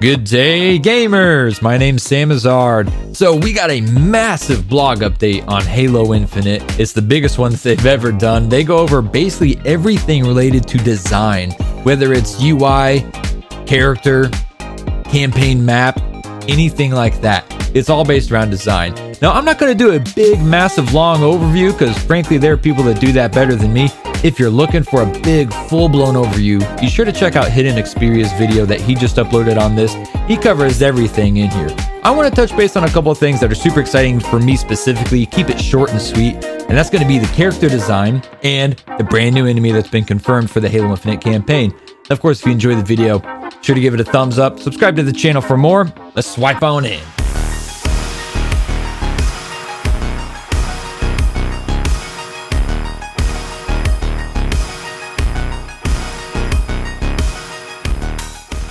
Good day, gamers! My name's Sam Azard. So we got a massive blog update on Halo Infinite. It's the biggest one that they've ever done. They go over basically everything related to design, whether it's UI, character, campaign map, anything like that. It's all based around design. Now, I'm not going to do a big, massive, long overview because frankly, there are people that do that better than me. If you're looking for a big, full-blown overview, be sure to check out HiddenXperia's video that he just uploaded on this. He covers everything in here. I want to touch base on a couple of things that are super exciting for me specifically, keep it short and sweet, and that's going to be the character design and the brand new enemy that's been confirmed for the Halo Infinite campaign. Of course, if you enjoy the video, be sure to give it a thumbs up, subscribe to the channel for more. Let's swipe on in.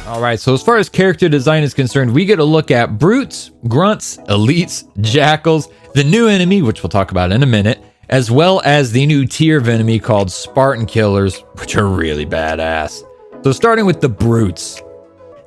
Alright, so as far as character design is concerned, we get a look at Brutes, Grunts, Elites, Jackals, the new enemy, which we'll talk about in a minute, as well as the new tier of enemy called Spartan Killers, which are really badass. So starting with the Brutes,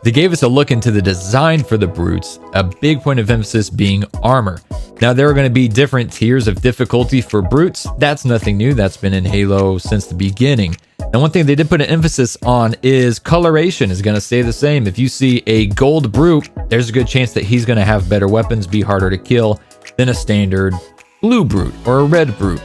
they gave us a look into the design for the Brutes, a big point of emphasis being armor. Now there are going to be different tiers of difficulty for Brutes. That's nothing new, that's been in Halo since the beginning. And one thing they did put an emphasis on is coloration is going to stay the same. If you see a gold Brute, there's a good chance that he's going to have better weapons, be harder to kill than a standard blue Brute or a red Brute.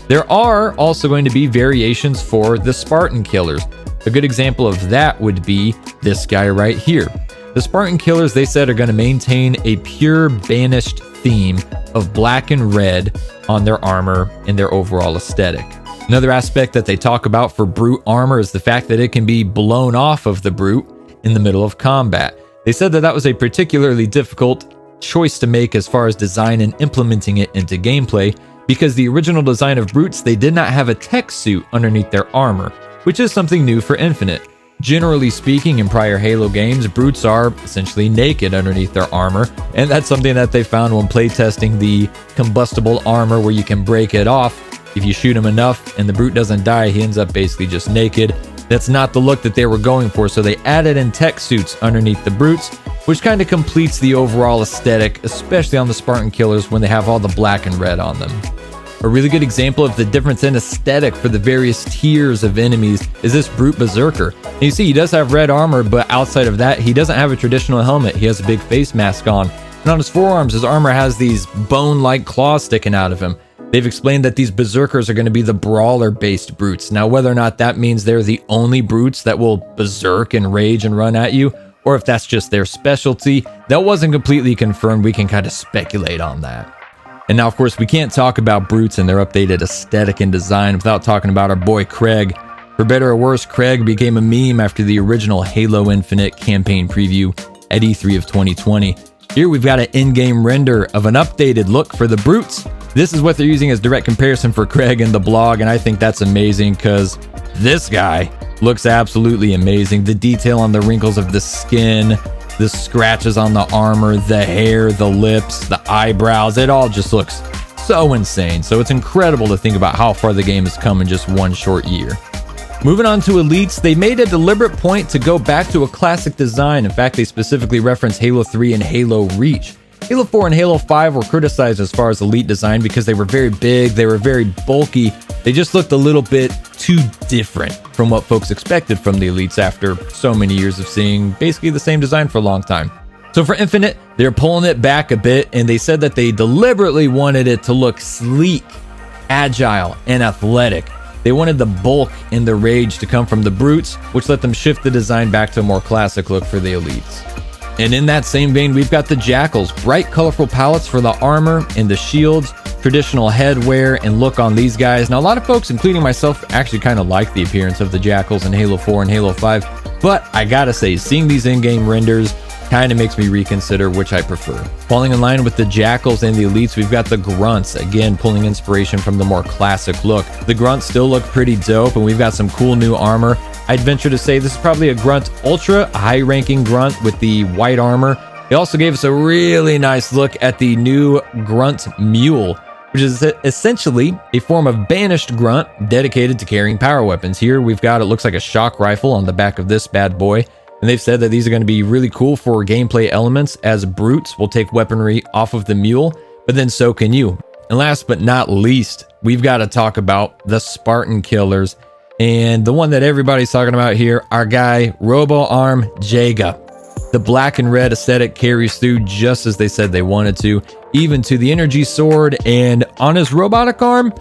There are also going to be variations for the Spartan Killers. A good example of that would be this guy right here. The Spartan Killers, they said, are going to maintain a pure banished theme of black and red on their armor and their overall aesthetic. Another aspect that they talk about for Brute armor is the fact that it can be blown off of the Brute in the middle of combat. They said that that was a particularly difficult choice to make as far as design and implementing it into gameplay, because the original design of Brutes, they did not have a tech suit underneath their armor, which is something new for Infinite. Generally speaking, in prior Halo games, Brutes are essentially naked underneath their armor, and that's something that they found when playtesting the combustible armor where you can break it off. If you shoot him enough and the Brute doesn't die, he ends up basically just naked. That's not the look that they were going for, so they added in tech suits underneath the Brutes, which kind of completes the overall aesthetic, especially on the Spartan Killers when they have all the black and red on them. A really good example of the difference in aesthetic for the various tiers of enemies is this Brute Berserker. And you see he does have red armor, but outside of that, he doesn't have a traditional helmet. He has a big face mask on. And on his forearms, his armor has these bone-like claws sticking out of him. They've explained that these Berserkers are going to be the brawler-based Brutes. Now, whether or not that means they're the only Brutes that will berserk and rage and run at you, or if that's just their specialty, that wasn't completely confirmed. We can kind of speculate on that. And now, of course, we can't talk about Brutes and their updated aesthetic and design without talking about our boy Craig. For better or worse, Craig became a meme after the original Halo Infinite campaign preview at E3 of 2020. Here we've got an in-game render of an updated look for the Brutes. This is what they're using as direct comparison for Craig in the blog, and I think that's amazing because this guy looks absolutely amazing. The detail on the wrinkles of the skin, the scratches on the armor, the hair, the lips, the eyebrows, it all just looks so insane. So it's incredible to think about how far the game has come in just one short year. Moving on to Elites, they made a deliberate point to go back to a classic design. In fact, they specifically reference Halo 3 and Halo Reach. Halo 4 and Halo 5 were criticized as far as Elite design because they were very big, they were very bulky. They just looked a little bit too different from what folks expected from the Elites after so many years of seeing basically the same design for a long time. So for Infinite, they're pulling it back a bit, and they said that they deliberately wanted it to look sleek, agile, and athletic. They wanted the bulk and the rage to come from the Brutes, which let them shift the design back to a more classic look for the Elites. And in that same vein, we've got the Jackals. Bright, colorful palettes for the armor and the shields, traditional headwear and look on these guys. Now, a lot of folks, including myself, actually kind of like the appearance of the Jackals in Halo 4 and Halo 5. But I gotta say, seeing these in-game renders kind of makes me reconsider which I prefer. Falling in line with the Jackals and the Elites, we've got the Grunts, again pulling inspiration from the more classic look. The Grunts still look pretty dope, and we've got some cool new armor. I'd venture to say this is probably a Grunt Ultra, a high-ranking Grunt with the white armor. They also gave us a really nice look at the new Grunt Mule, which is essentially a form of banished Grunt dedicated to carrying power weapons. Here we've got, it looks like a shock rifle on the back of this bad boy. And they've said that these are going to be really cool for gameplay elements, as brutes will take weaponry off of the mule, but then so can you. And last but not least, we've got to talk about the Spartan killers. And the one that everybody's talking about here, our guy, Robo Arm Jega. The black and red aesthetic carries through just as they said they wanted to, even to the energy sword. And on his robotic arm,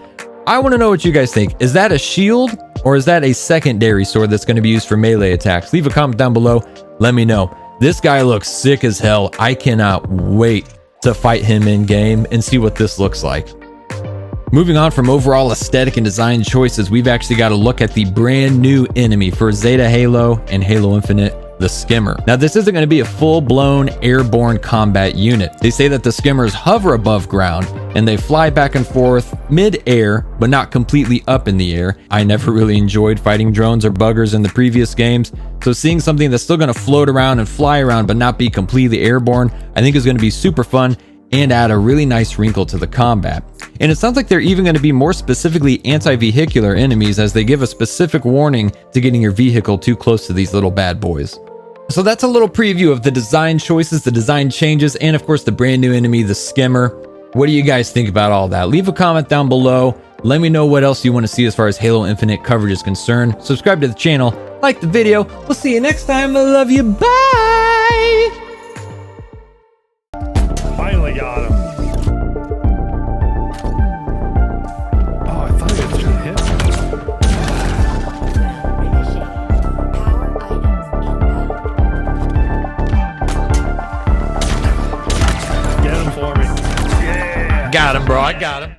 I want to know what you guys think. Is that a shield or is that a secondary sword that's going to be used for melee attacks? Leave a comment down below. Let me know. This guy looks sick as hell. I cannot wait to fight him in game and see what this looks like. Moving on from overall aesthetic and design choices, we've actually got to look at the brand new enemy for Zeta Halo and Halo Infinite, the Skimmer. Now, this isn't going to be a full-blown airborne combat unit. They say that the Skimmers hover above ground and they fly back and forth mid-air, but not completely up in the air. I never really enjoyed fighting drones or buggers in the previous games, so seeing something that's still going to float around and fly around but not be completely airborne, I think is going to be super fun and add a really nice wrinkle to the combat. And it sounds like they're even going to be more specifically anti-vehicular enemies, as they give a specific warning to getting your vehicle too close to these little bad boys. So that's a little preview of the design choices, the design changes, and of course the brand new enemy, the Skimmer. What do you guys think about all that? Leave a comment down below. Let me know what else you want to see as far as Halo Infinite coverage is concerned. Subscribe to the channel, like the video. We'll see you next time. I love you. Bye! Finally got him. Oh, I thought he was gonna hit me. Get him for me. Yeah. Got him, bro. I got him.